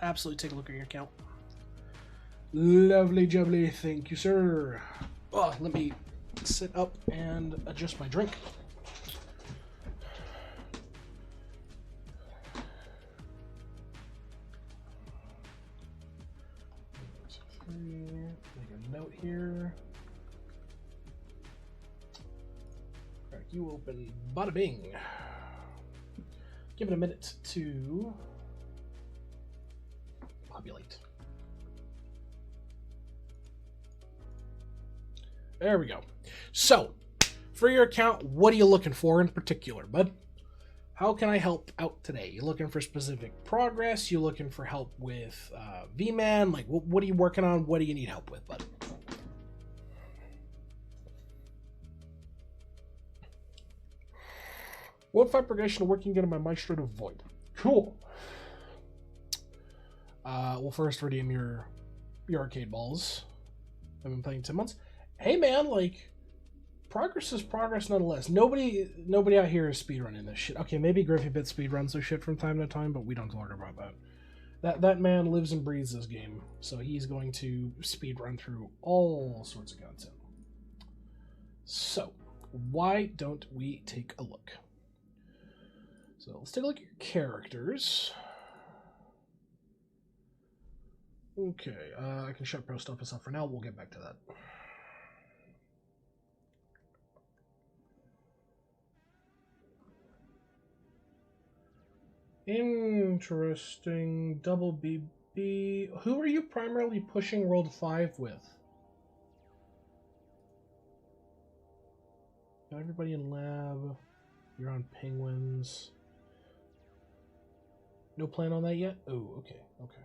absolutely take a look at your account. Lovely jubbly, thank you, sir. Oh, let me sit up and adjust my drink. Make a note here. Crack you open. Bada bing. Give it a minute to populate. There we go. So, for your account, what are you looking for in particular, bud? How can I help out today? You looking for specific progress? You looking for help with V-Man? Like, what are you working on? What do you need help with, bud? What 5 progression working get in my Maestro to Void? Cool. Well, first redeem your arcade balls. I've been playing 10 months. Hey man, like, progress is progress nonetheless. Nobody out here is speedrunning this shit. Okay, maybe Griffy Bit speedruns this shit from time to time, but we don't talk about that. That man lives and breathes this game, so he's going to speedrun through all sorts of content. So, why don't we take a look? So let's take a look at your characters. Okay, I can shut Post Office off for now. We'll get back to that. Interesting. Double BB. Who are you primarily pushing World 5 with? Got everybody in lab. You're on Penguins. No plan on that yet? Oh, okay, okay.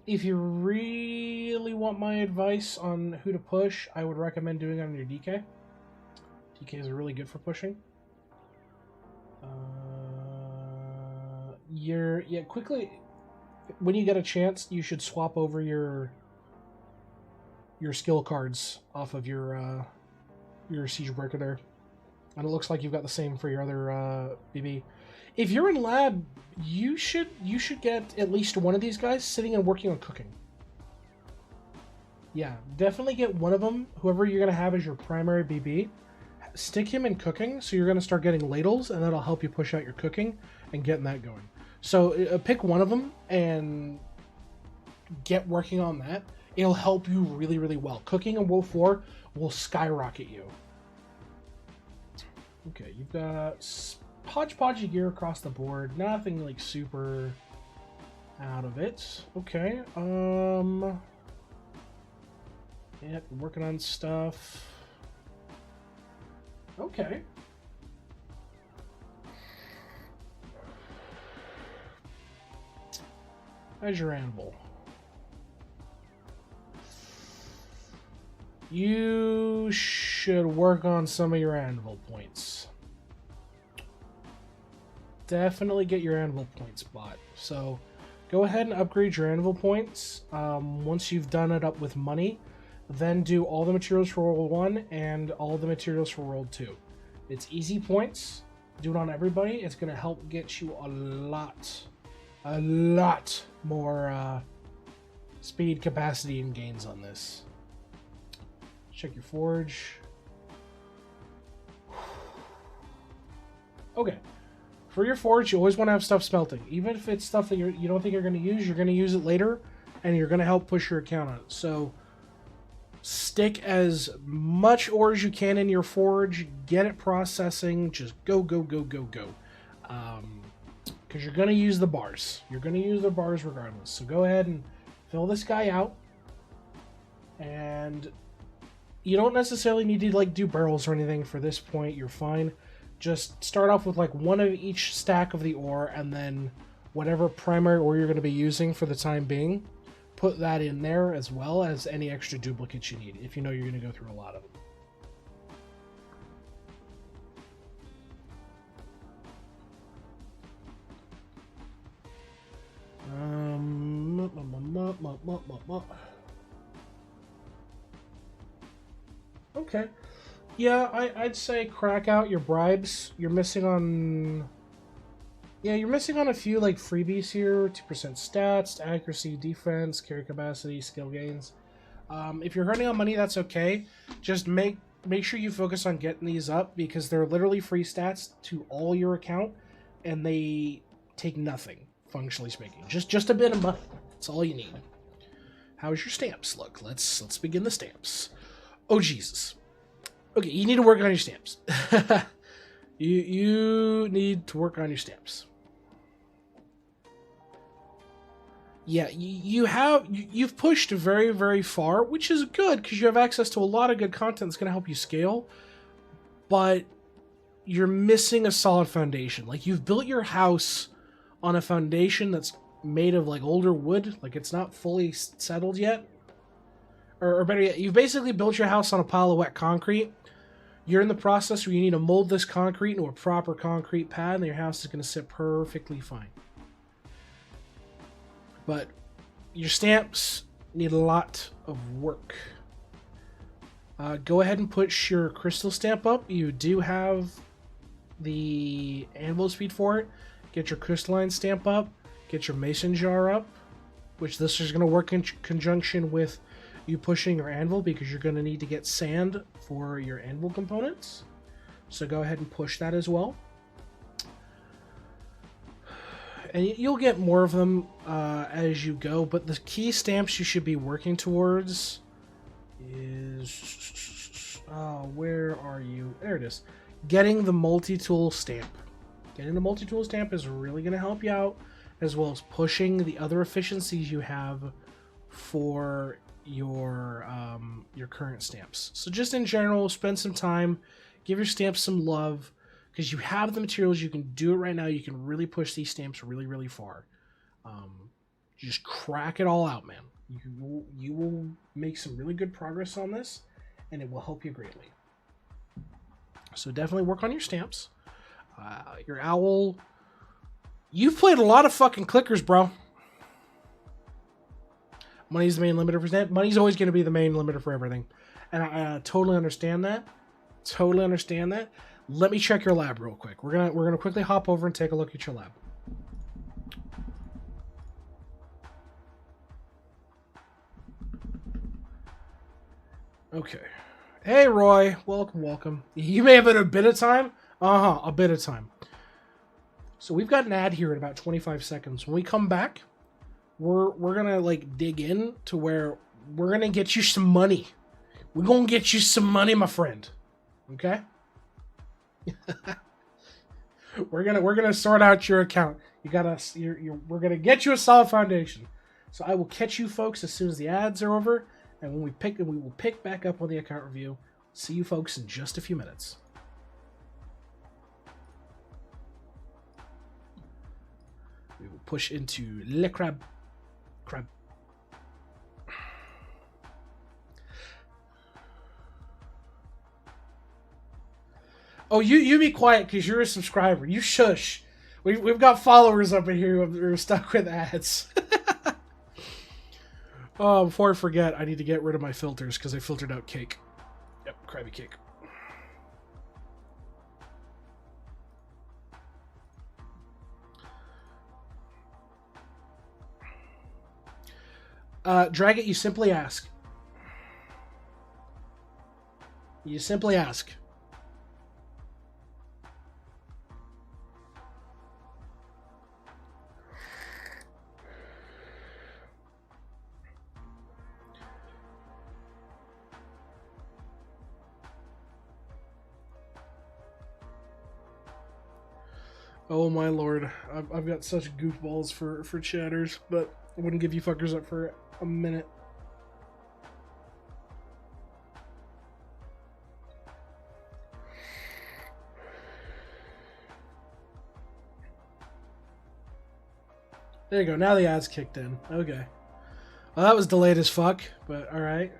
If you really want my advice on who to push, I would recommend doing it on your DK. DKs are really good for pushing. Quickly, when you get a chance, you should swap over your skill cards off of your siege breaker there. And it looks like you've got the same for your other BB. If you're in lab, you should get at least one of these guys sitting and working on cooking. Yeah, definitely get one of them. Whoever you're gonna have as your primary BB, stick him in cooking. So you're gonna start getting ladles, and that'll help you push out your cooking and getting that going. So pick one of them and get working on that. It'll help you really, really well. Cooking in World 4 will skyrocket you. Okay, you've got hodgepodge gear across the board. Nothing like super out of it. Okay. Yeah, working on stuff. Okay. How's your anvil? You should work on some of your anvil points. Definitely get your anvil points bought. So go ahead and upgrade your anvil points. Once you've done it up with money, then do all the materials for World 1 and all the materials for World 2. It's easy points. Do it on everybody. It's going to help get you a lot more speed, capacity, and gains on this. Check your forge. Okay. For your forge, you always want to have stuff smelting. Even if it's stuff that you don't think you're going to use, you're going to use it later, and you're going to help push your account on it. So stick as much ore as you can in your forge. Get it processing. Just go, go, go, go, go. Because you're going to use the bars. You're going to use the bars regardless. So go ahead and fill this guy out. And you don't necessarily need to do barrels or anything for this point. You're fine. Just start off with one of each stack of the ore, and then whatever primary ore you're going to be using for the time being, put that in there as well as any extra duplicates you need if you know you're going to go through a lot of them. Okay. Yeah, I'd say crack out your bribes. You're missing on Yeah, you're missing on a few like freebies here: 2% stats, accuracy, defense, carry capacity, skill gains. If you're running on money, that's okay. Just make sure you focus on getting these up because they're literally free stats to all your account, and they take nothing, functionally speaking. Just a bit of money. That's all you need. How's your stamps look? Let's begin the stamps. Oh Jesus. Okay, you need to work on your stamps. you need to work on your stamps. Yeah, you've pushed very, very far, which is good because you have access to a lot of good content that's going to help you scale, but you're missing a solid foundation. Like, you've built your house on a foundation that's made of, like, older wood. Like, it's not fully settled yet. Or better yet, you've basically built your house on a pile of wet concrete. You're in the process where you need to mold this concrete into a proper concrete pad, and your house is going to sit perfectly fine. But your stamps need a lot of work. Go ahead and push your crystal stamp up. You do have the anvil speed for it. Get your crystalline stamp up. Get your mason jar up, which this is going to work in conjunction with you pushing your anvil because you're going to need to get sand for your anvil components. So go ahead and push that as well. And you'll get more of them as you go, but the key stamps you should be working towards is... where are you? There it is. Getting the multi-tool stamp. Getting the multi-tool stamp is really going to help you out, as well as pushing the other efficiencies you have for your current stamps. So just in general, spend some time, give your stamps some love, because you have the materials, you can do it right now. You can really push these stamps really, really far. Just crack it all out, man. You will make some really good progress on this, and it will help you greatly. So definitely work on your stamps. Your owl. You've played a lot of fucking clickers, bro. Money's the main limiter for stamp. Money's always going to be the main limiter for everything. And I totally understand that. Totally understand that. Let me check your lab real quick. We're gonna quickly hop over and take a look at your lab. Okay. Hey Roy, welcome. You may have had a bit of time. A bit of time. So we've got an ad here in about 25 seconds. When we come back, we're gonna like dig in to where we're gonna get you some money. We're gonna get you some money, my friend. Okay? we're gonna sort out your account. We're gonna get you a solid foundation. So I will catch you folks as soon as the ads are over, and we will pick back up on the account review. See you folks in just a few minutes. We will push into Le Crab. Oh, you be quiet because you're a subscriber. You shush. We've got followers up in here who are stuck with ads. Oh, before I forget, I need to get rid of my filters because I filtered out cake. Yep, Krabby Cake. Drag it, you simply ask. You simply ask. Oh my lord, I've got such goofballs for chatters, but I wouldn't give you fuckers up for a minute. There you go, now the ads kicked in. Okay. Well, that was delayed as fuck, but alright.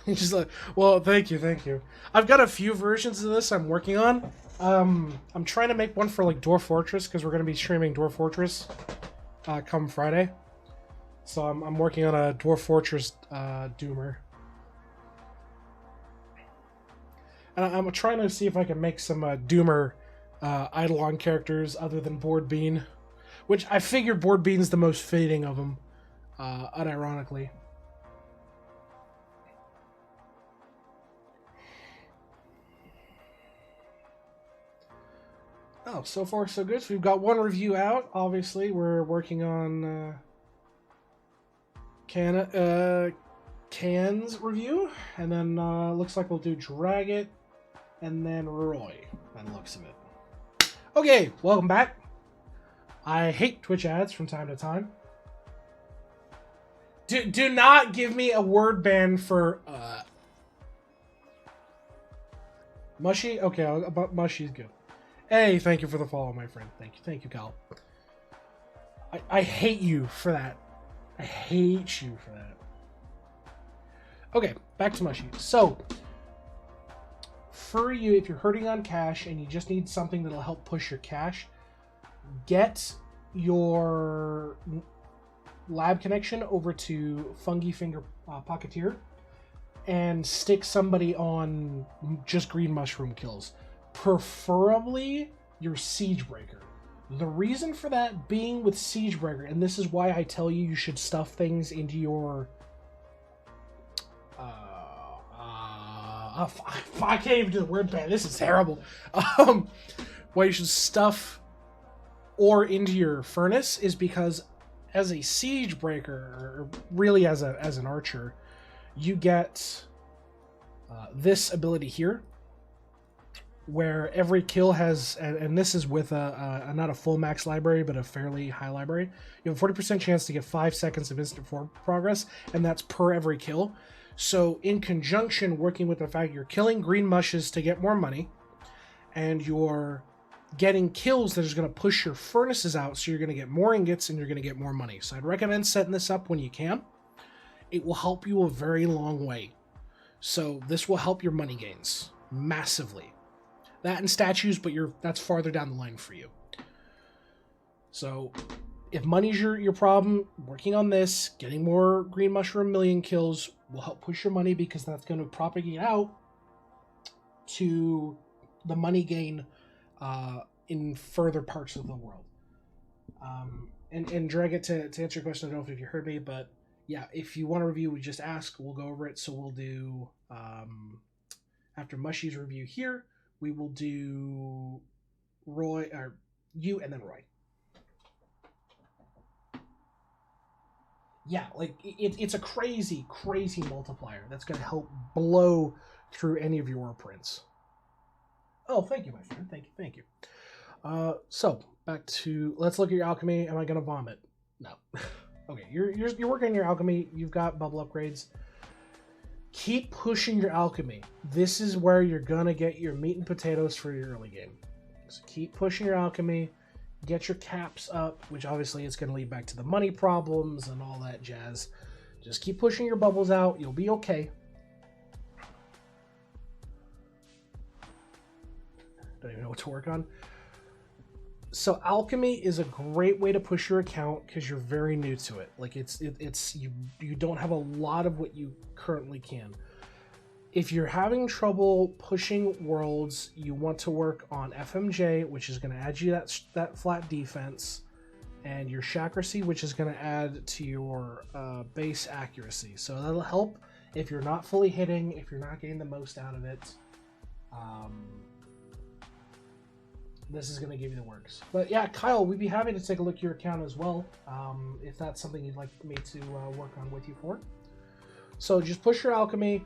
Just like, well, thank you. I've got a few versions of this I'm working on. I'm trying to make one for like Dwarf Fortress because we're going to be streaming Dwarf Fortress come Friday. So I'm working on a Dwarf Fortress doomer. And I'm trying to see if I can make some Doomer IdleOn characters other than Board Bean, which I figured Board Bean's the most fitting of them, unironically. Oh, so far so good. So we've got one review out. Obviously, we're working on Can's review, and then looks like we'll do Drag It, and then Roy, by the looks of it. Okay, welcome back. I hate Twitch ads from time to time. Do not give me a word ban for Mushy. Okay, about Mushy's good. Hey, thank you for the follow, my friend. Thank you, Kyle. I hate you for that. I hate you for that. Okay, back to Mushy. So, for you, if you're hurting on cash and you just need something that'll help push your cash, get your lab connection over to Fungi Finger Pocketeer and stick somebody on just green mushroom kills. Preferably your Siegebreaker. The reason for that being with Siegebreaker, and this is why I tell you should stuff things into your I can't even do the word ban. This is terrible. Why you should stuff ore into your furnace is because as a Siegebreaker, or really as an archer, you get this ability here, where every kill has, and this is with not a full max library, but a fairly high library. You have a 40% chance to get 5 seconds of instant forward progress, and that's per every kill. So in conjunction, working with the fact you're killing green mushes to get more money, and you're getting kills that is going to push your furnaces out, so you're going to get more ingots and you're going to get more money. So I'd recommend setting this up when you can. It will help you a very long way. So this will help your money gains massively. That and statues, but that's farther down the line for you. So if money's your problem, working on this, getting more green mushroom million kills will help push your money, because that's going to propagate out to the money gain in further parts of the world. And Drag It, to answer your question, I don't know if you heard me, but yeah, if you want a review, we just ask, we'll go over it. So we'll do, after Mushy's review here, we will do Roy, or you, and then Roy. Yeah, like, it's a crazy, crazy multiplier that's going to help blow through any of your prints. Oh, thank you, my friend. Thank you. So, back to, let's look at your alchemy. Am I going to vomit? No. Okay, you're working on your alchemy. You've got bubble upgrades. Keep pushing your alchemy. This is where you're going to get your meat and potatoes for your early game. So keep pushing your alchemy. Get your caps up, which obviously is going to lead back to the money problems and all that jazz. Just keep pushing your bubbles out. You'll be okay. Don't even know what to work on. So alchemy is a great way to push your account because you're very new to it. Like you don't have a lot of what you currently can. If you're having trouble pushing worlds, you want to work on FMJ, which is going to add you that flat defense, and your Chakracy, which is going to add to your base accuracy. So that'll help if you're not fully hitting, if you're not getting the most out of it. This is going to give you the works. But yeah, Kyle, we'd be happy to take a look at your account as well, if that's something you'd like me to work on with you for. So just push your alchemy.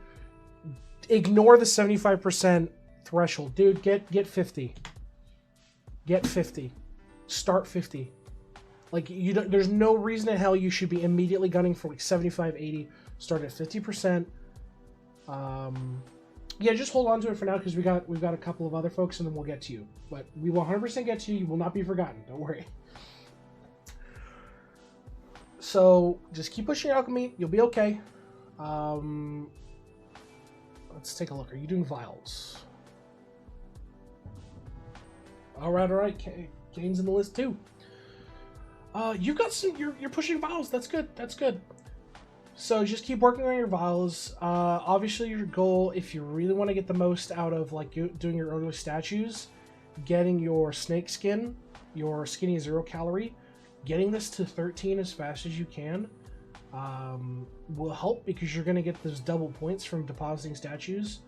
Ignore the 75% threshold. Dude, get 50. Get 50. Start 50. Like, there's no reason in hell you should be immediately gunning for like 75, 80. Start at 50%. Yeah, just hold on to it for now, because we've got a couple of other folks, and then we'll get to you. But we will 100% get to you. You will not be forgotten. Don't worry. So just keep pushing your alchemy. You'll be okay. Let's take a look. Are you doing vials? All right. Kane's in the list too. You've got some. You're pushing vials. That's good. So just keep working on your vials. Obviously, your goal, if you really want to get the most out of like doing your early statues, getting your snake skin, your skinny 0 calorie, getting this to 13 as fast as you can will help, because you're going to get those double points from depositing statues,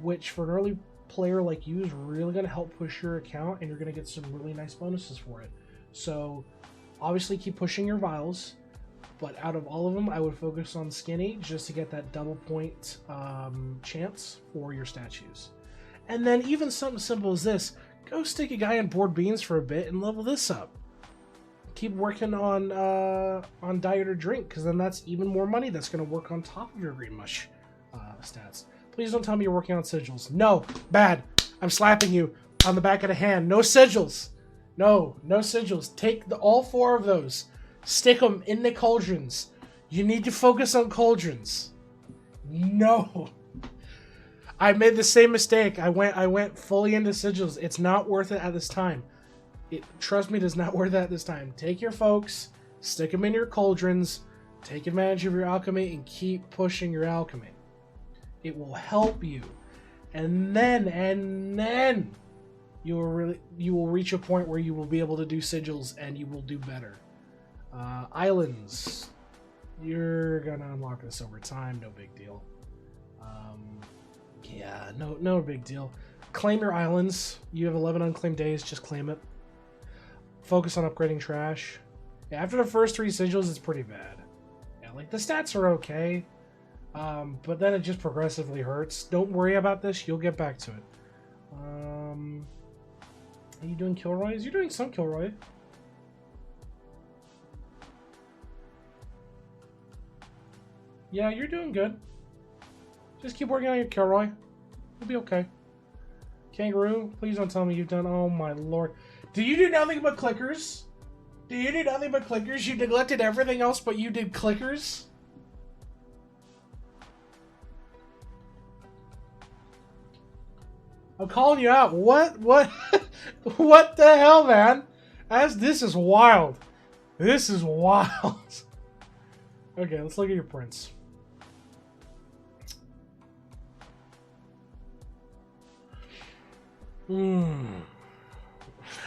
which for an early player like you is really going to help push your account, and you're going to get some really nice bonuses for it. So obviously keep pushing your vials. But out of all of them, I would focus on skinny just to get that double point chance for your statues. And then even something simple as this, go stick a guy in board beans for a bit and level this up. Keep working on diet or drink, because then that's even more money that's going to work on top of your green mush stats. Please don't tell me you're working on sigils. No, bad. I'm slapping you on the back of the hand. No sigils. No sigils. Take all 4 of those. Stick them in the cauldrons. You need to focus on cauldrons. No. I made the same mistake. I went fully into sigils. It's not worth it at this time. Trust me, it is not worth it at this time. Take your folks, stick them in your cauldrons, take advantage of your alchemy, and keep pushing your alchemy. It will help you. And then you will reach a point where you will be able to do sigils and you will do better. Islands, you're gonna unlock this over time, no big deal. Yeah, no big deal. Claim your islands. You have 11 unclaimed days, just claim it. Focus on upgrading trash. Yeah, after the first 3 sigils, it's pretty bad. Yeah, like the stats are okay, but then it just progressively hurts. Don't worry about this, you'll get back to it. Are you doing Kilroys? You're doing some Kilroy. Yeah, you're doing good. Just keep working on your Kilroy. You'll be okay. Kangaroo, please don't tell me you've done... Oh my lord. Do you do nothing but clickers? Do you do nothing but clickers? You neglected everything else, but you did clickers? I'm calling you out. What? What the hell, man? This is wild. This is wild. Okay, let's look at your prints. I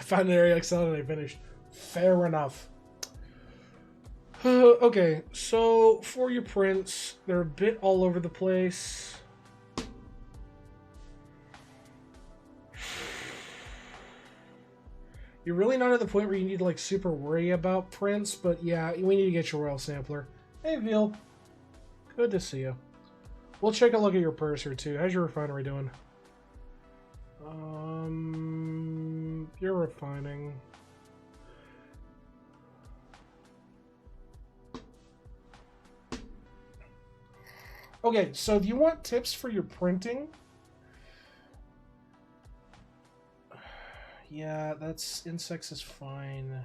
found an area excellent and I finished. Fair enough. Okay, so for your prints, they're a bit all over the place. You're really not at the point where you need to like super worry about prints, but yeah, we need to get your royal sampler. Hey, Veal. Good to see you. We'll take a look at your purse here too. How's your refinery doing? You're refining. Okay, so if you want tips for your printing, yeah, that's Knxax is fine.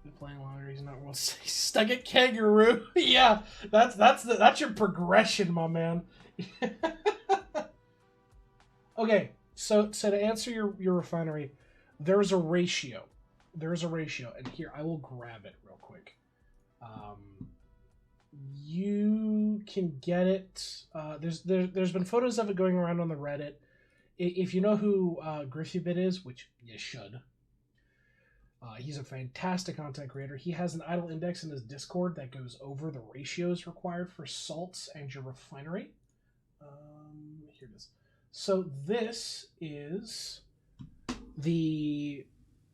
Been playing longer, he's not world stuck at kangaroo. Yeah, that's your progression, my man. Okay, so to answer your refinery, there's a ratio. There's a ratio, and here I will grab it real quick. You can get it. There's been photos of it going around on the Reddit. If you know who GriffyBit is, which you should, he's a fantastic content creator. He has an idle index in his Discord that goes over the ratios required for salts and your refinery. Here it is. So this is the...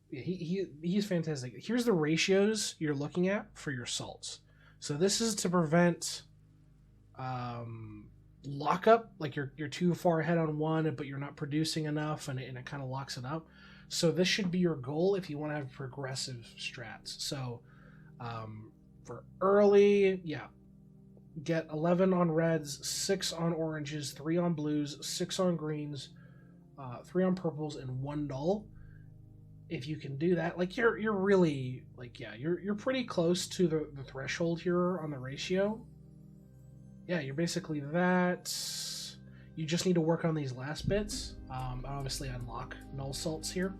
He's fantastic. Here's the ratios you're looking at for your salts. So this is to prevent lockup, like you're too far ahead on one, but you're not producing enough, and it kind of locks it up. So this should be your goal if you want to have progressive strats. So for early, yeah, get 11 on reds, 6 on oranges, 3 on blues, 6 on greens, 3 on purples, and 1 null. If you can do that, like you're really like, yeah, you're pretty close to the threshold here on the ratio. Yeah, you're basically that. You just need to work on these last bits. Obviously unlock null salts here.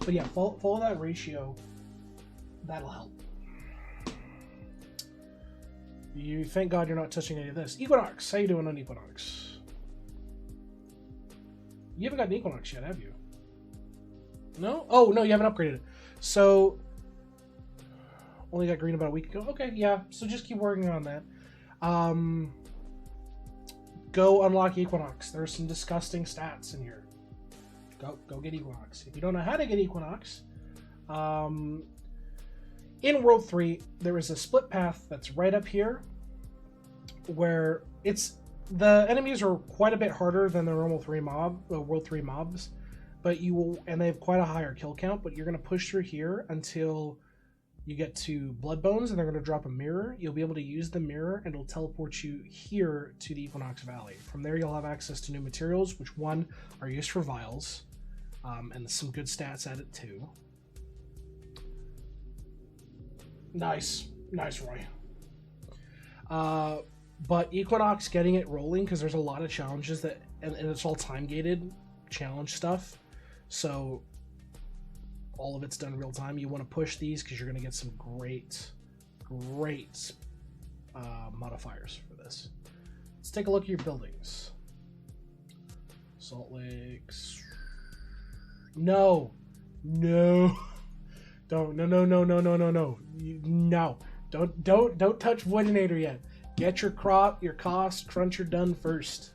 But yeah, follow that ratio. That'll help. You thank God you're not touching any of this. Equinox, how you doing on Equinox? You haven't got an Equinox yet, have you? No? Oh, no, you haven't upgraded it. So, only got green about a week ago. Okay, yeah, so just keep working on that. Go unlock Equinox. There's some disgusting stats in here. Go get Equinox. If you don't know how to get Equinox, in World 3, there is a split path that's right up here where the enemies are quite a bit harder than the normal World 3 mobs, but and they have quite a higher kill count, but you're going to push through here until you get to Blood Bones, and they're going to drop a mirror. You'll be able to use the mirror, and it'll teleport you here to the Equinox Valley. From there, you'll have access to new materials, which, one, are used for vials, and some good stats at it, too. Nice. Nice, Roy. But Equinox, getting it rolling, because there's a lot of challenges and it's all time-gated challenge stuff. So all of it's done real time. You want to push these because you're going to get some great modifiers for this. Let's take a look at your buildings. Salt Lakes. No. Don't. No. Don't touch Voidinator yet. Get your cost cruncher done first.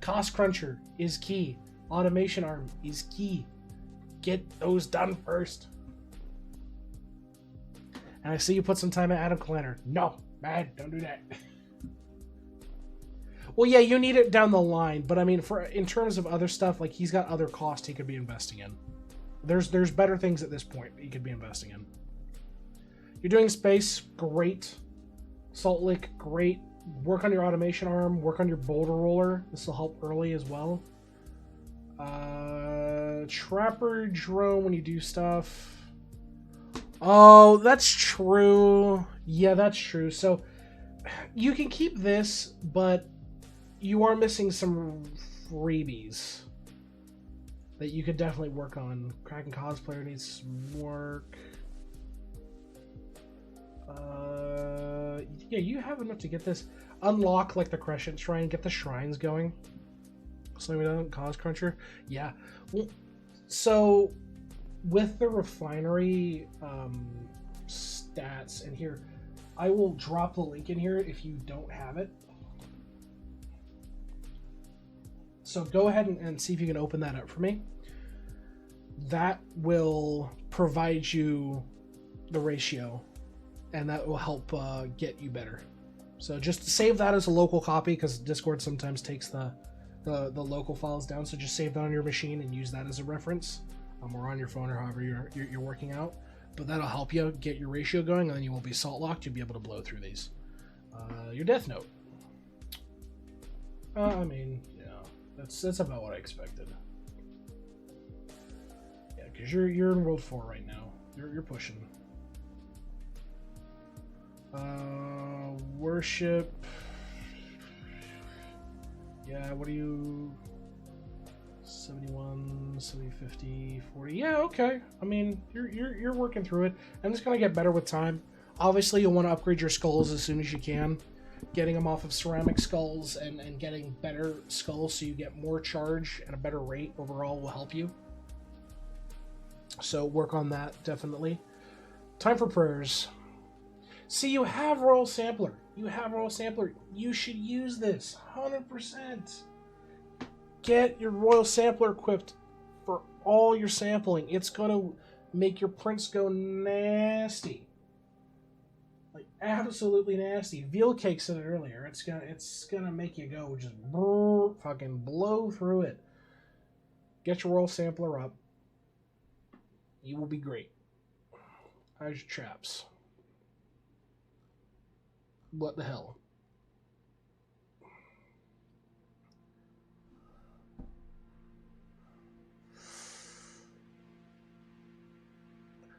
Cost cruncher is key. Automation arm is key. Get those done first. And I see you put some time at Atom Collider. No, man, don't do that. Well, yeah, you need it down the line, but I mean, in terms of other stuff, like he's got other costs he could be investing in. There's better things at this point he could be investing in. You're doing space, great. Salt Lake, great. Work on your automation arm. Work on your boulder roller. This will help early as well. Trapper drone when you do stuff. Oh, that's true. Yeah, that's true. So you can keep this, but you are missing some freebies that you could definitely work on. Kraken cosplayer needs some work. Yeah, you have enough to get this. Unlock like the Crescent Shrine, get the shrines going. So we don't cause cruncher. Yeah. Well, so with the refinery stats, and here, I will drop the link in here if you don't have it. So go ahead and see if you can open that up for me. That will provide you the ratio, and that will help get you better. So just save that as a local copy, because Discord sometimes takes the local files down. So just save that on your machine and use that as a reference, or on your phone, or however you're working out. But that'll help you get your ratio going, and then you won't be salt locked. You'll be able to blow through these. Your Death Note. I mean, yeah, that's about what I expected. Yeah, because you're in World 4 right now. You're pushing. Worship. Yeah, what do you... 71, 70, 50, 40. Yeah, okay. I mean, you're working through it, and it's gonna get better with time. Obviously, you'll want to upgrade your skulls as soon as you can. Getting them off of ceramic skulls and getting better skulls so you get more charge and a better rate overall will help you. So work on that, definitely. Time for prayers. See, you have Royal Sampler. You should use this 100%. Get your Royal Sampler equipped for all your sampling. It's going to make your prints go nasty. Like, absolutely nasty. Veal Cake said it earlier. It's gonna make you go just fucking blow through it. Get your Royal Sampler up. You will be great. How's your traps? What the hell?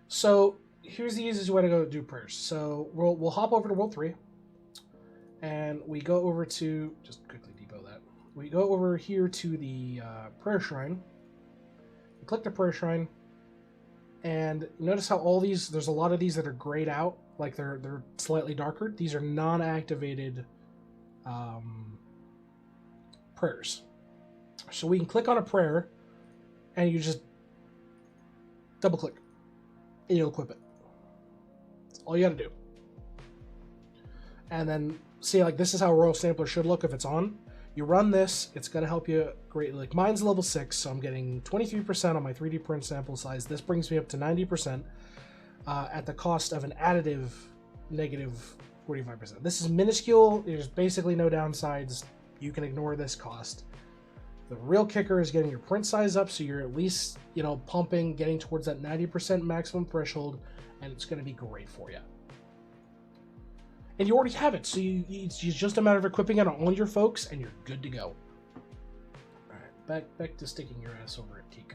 So here's the easiest way to go do prayers. So we'll hop over to World 3, and we go over to, just quickly depot that. We go over here to the prayer shrine. We click the prayer shrine, and notice how all these, there's a lot of these that are grayed out. like they're slightly darker. These are non-activated prayers. So we can click on a prayer, and you just double click, and you'll equip it. That's all you got to do. And then see, like, this is how a Royal Sampler should look if it's on. You run this, it's going to help you greatly. Like, mine's level 6, so I'm getting 23% on my 3D print sample size. This brings me up to 90% at the cost of an additive negative 45%. This is minuscule. There's basically no downsides. You can ignore this cost. The real kicker is getting your print size up, so you're at least, you know, pumping, getting towards that 90% maximum threshold, and it's going to be great for you. And you already have it, so it's just a matter of equipping it on all your folks, and you're good to go. Alright, back to sticking your ass over at Teak.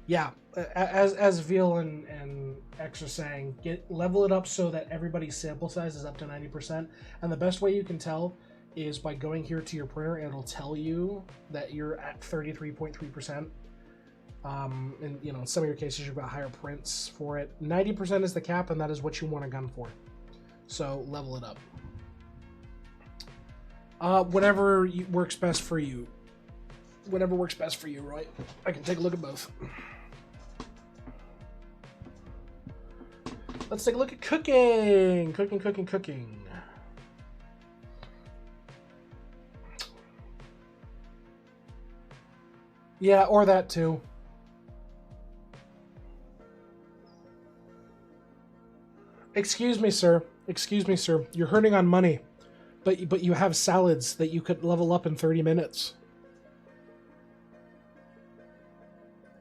Yeah, as Veal and X are saying, level it up so that everybody's sample size is up to 90%. And the best way you can tell is by going here to your printer, and it'll tell you that you're at 33.3%. And you know, in some of your cases, you've got higher prints for it. 90% is the cap, and that is what you want a gun for. So level it up. Whatever works best for you. Whatever works best for you, right? I can take a look at both. Let's take a look at cooking. Cooking. Yeah, or that too. Excuse me, sir. You're hurting on money. But you have salads that you could level up in 30 minutes.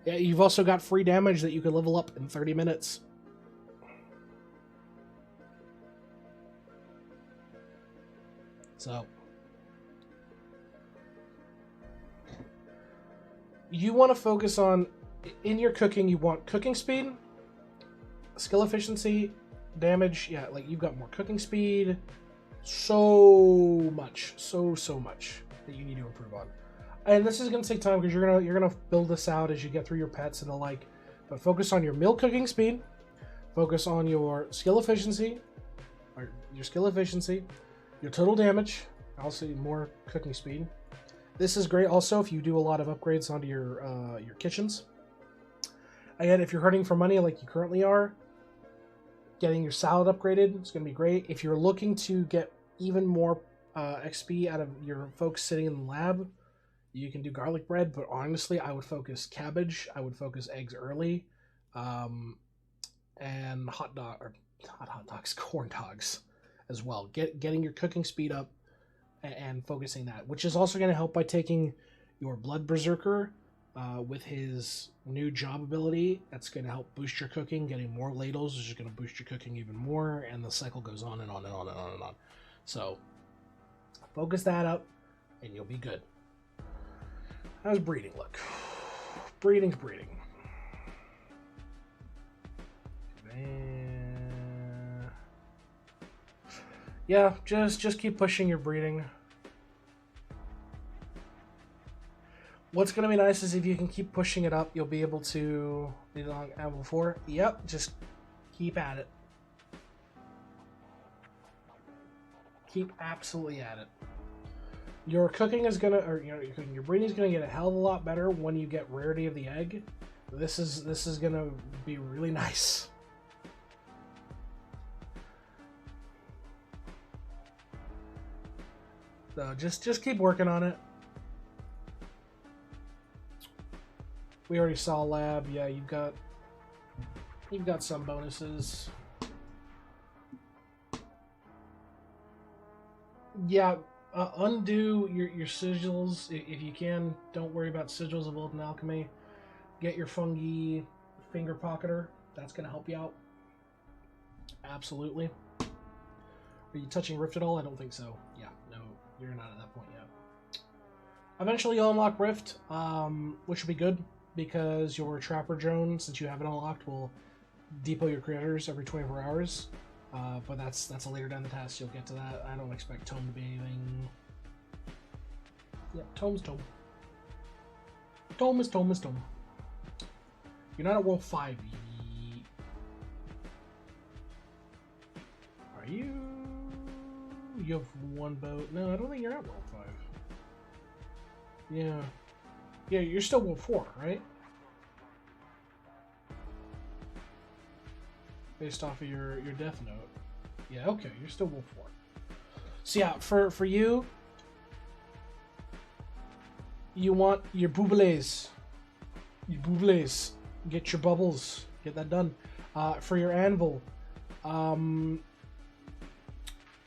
Yeah, you've also got free damage that you could level up in 30 minutes. So you want to focus on, in your cooking, you want cooking speed, skill efficiency, damage. Yeah, like you've got more cooking speed, so much that you need to improve on. And this is going to take time because you're gonna build this out as you get through your pets and the like. But focus on your meal cooking speed, focus on your skill efficiency, your total damage, also more cooking speed. This is great also if you do a lot of upgrades onto your kitchens. Again, if you're hurting for money like you currently are, getting your salad upgraded is going to be great. If you're looking to get even more XP out of your folks sitting in the lab, you can do garlic bread, but honestly, I would focus cabbage. I would focus eggs early, and hot dogs, corn dogs as well. Getting your cooking speed up and focusing that, which is also going to help by taking your Blood Berserker with his new job ability. That's going to help boost your cooking. Getting more ladles is just going to boost your cooking even more, and the cycle goes on and on and on and on and on. So focus that up, and you'll be good. How's breeding look? Breeding's breeding. Yeah, just keep pushing your breeding. What's going to be nice is if you can keep pushing it up, you'll be able to... Level 4? Yep, just keep at it. Keep absolutely at it. Your cooking is gonna, or your breeding is gonna get a hell of a lot better when you get rarity of the egg. This is gonna be really nice. So just keep working on it. We already saw lab. Yeah, you've got some bonuses. Yeah. Undo your sigils if you can. Don't worry about sigils of Olden Alchemy. Get your fungi finger pocketer. That's going to help you out. Absolutely. Are you touching Rift at all? I don't think so. Yeah, no, you're not at that point yet. Eventually you'll unlock Rift, which will be good because your Trapper Drone, since you have it unlocked, will depot your critters every 24 hours. But that's a later down the task. You'll get to that. I don't expect Tome to be anything Yeah, tome's tome. Tome is tome is tome. You're not at World 5. Are you? You have one boat. No, I don't think you're at World 5. Yeah. Yeah, you're still World 4, right? Based off of your Death Note. Yeah, okay, you're still World 4. So yeah, for you, you want your boublés. Your boublés. Get your bubbles. Get that done. For your anvil,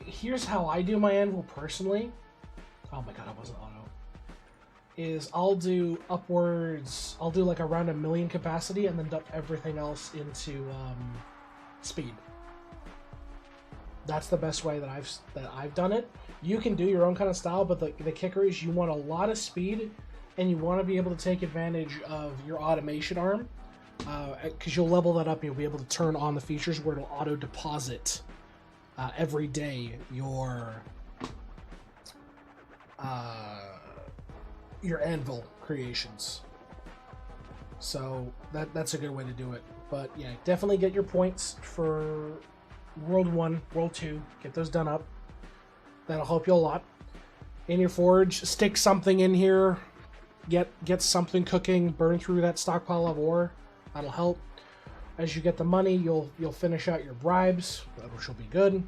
here's how I do my anvil personally. Oh my god, I wasn't auto. Is I'll do upwards. I'll do like around 1 million capacity, and then dump everything else into speed. That's the best way that I've done it. You can do your own kind of style, but the kicker is you want a lot of speed, and you want to be able to take advantage of your automation arm, because you'll level that up and you'll be able to turn on the features where it'll auto deposit every day your anvil creations. So that's a good way to do it. But yeah, definitely get your points for World 1, World 2. Get those done up. That'll help you a lot. In your forge, stick something in here. Get something cooking. Burn through that stockpile of ore. That'll help. As you get the money, you'll finish out your bribes, which will be good.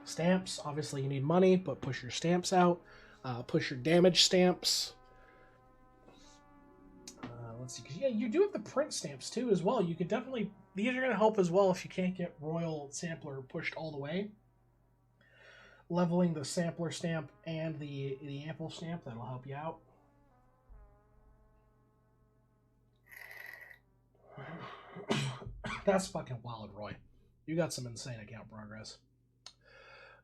Stamps. Obviously, you need money, but push your stamps out. Push your damage stamps. Let's see, because yeah, you do have the print stamps too as well. You could definitely, these are going to help as well if you can't get Royal Sampler pushed all the way. Leveling the Sampler stamp and the Ample stamp, that'll help you out. That's fucking wild, Roy. You got some insane account progress.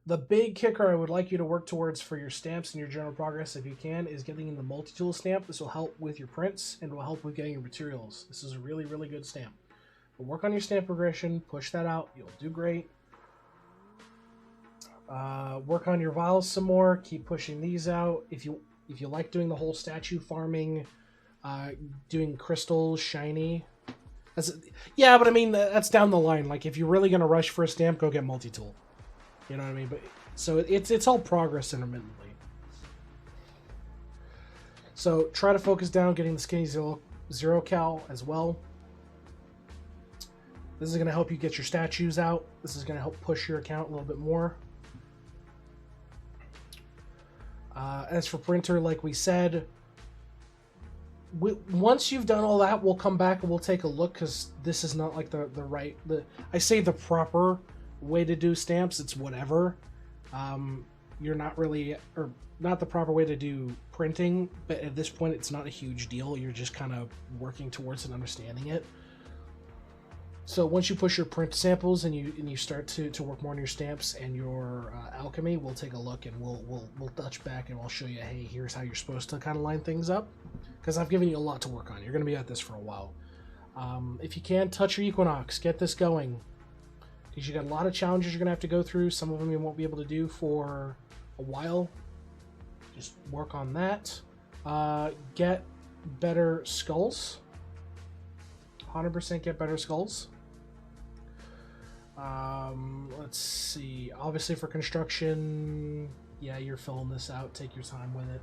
The big kicker I would like you to work towards for your stamps and your general progress, if you can, is getting in the multi-tool stamp. This will help with your prints and will help with getting your materials. This is a really, really good stamp. But work on your stamp progression, push that out, you'll do great. Work on your vials some more, keep pushing these out. If you like doing the whole statue farming, doing crystals, shiny. Yeah, but I mean, that's down the line. Like, if you're really going to rush for a stamp, go get multi-tool. You know what I mean? But so it's all progress intermittently. So try to focus down getting the skinny zero cal as well. This is going to help you get your statues out. This is going to help push your account a little bit more. As for printer, like we said, once you've done all that, we'll come back and we'll take a look, because this is not like the proper way to do stamps. It's whatever. You're not really, or not the proper way to do printing, but at this point it's not a huge deal. You're just kind of working towards and understanding it. So once you push your print samples and you start to work more on your stamps and your alchemy, we'll take a look and we'll touch back and we'll show you, hey, here's how you're supposed to kind of line things up, because I've given you a lot to work on. You're going to be at this for a while. If you can, touch your Equinox, get this going, because you got a lot of challenges you're going to have to go through. Some of them you won't be able to do for a while. Just work on that. Get better skulls. 100% get better skulls. Let's see. Obviously for construction, yeah, you're filling this out. Take your time with it.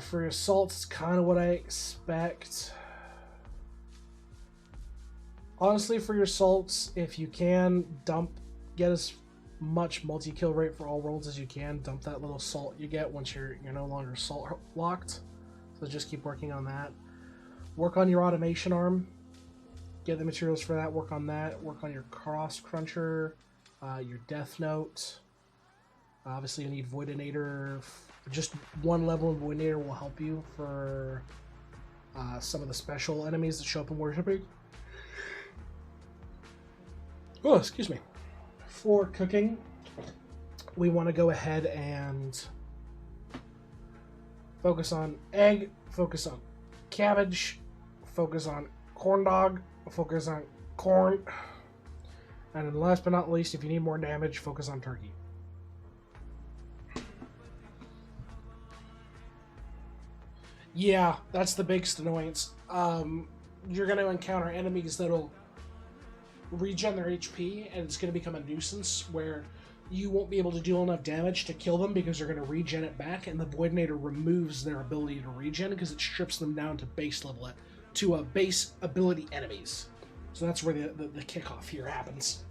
For your assaults, it's kind of what I expect. Honestly, for your assaults, if you can, get as much multi-kill rate for all worlds as you can. Dump that little salt you get once you're no longer salt locked. So just keep working on that. Work on your automation arm. Get the materials for that. Work on that. Work on your cross cruncher, your death note. Obviously, you need Voidinator. Just one level of Voidinator will help you for some of the special enemies that show up in worshipping. Oh, excuse me. For cooking, we want to go ahead and focus on egg, focus on cabbage, focus on corn dog, focus on corn, and then last but not least, if you need more damage, focus on turkey. Yeah, that's the biggest annoyance. You're going to encounter enemies that'll regen their HP, and it's going to become a nuisance where you won't be able to do enough damage to kill them because they're going to regen it back, and the Voidinator removes their ability to regen because it strips them down to base level, to base ability enemies. So that's where the kickoff here happens.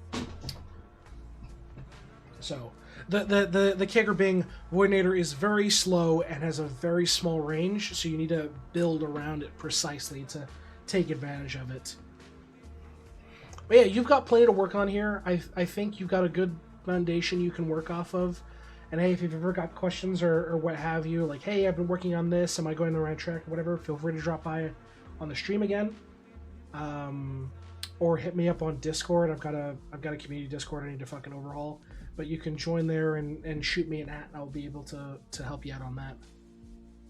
So the kicker being Voidinator is very slow and has a very small range, so you need to build around it precisely to take advantage of it. But yeah, you've got plenty to work on here. I think you've got a good foundation you can work off of. And hey, if you've ever got questions or what have you, like, hey, I've been working on this, am I going the right track, or whatever, feel free to drop by on the stream again. Or hit me up on Discord. I've got a community Discord I need to fucking overhaul. But you can join there and shoot me an at, and I'll be able to help you out on that.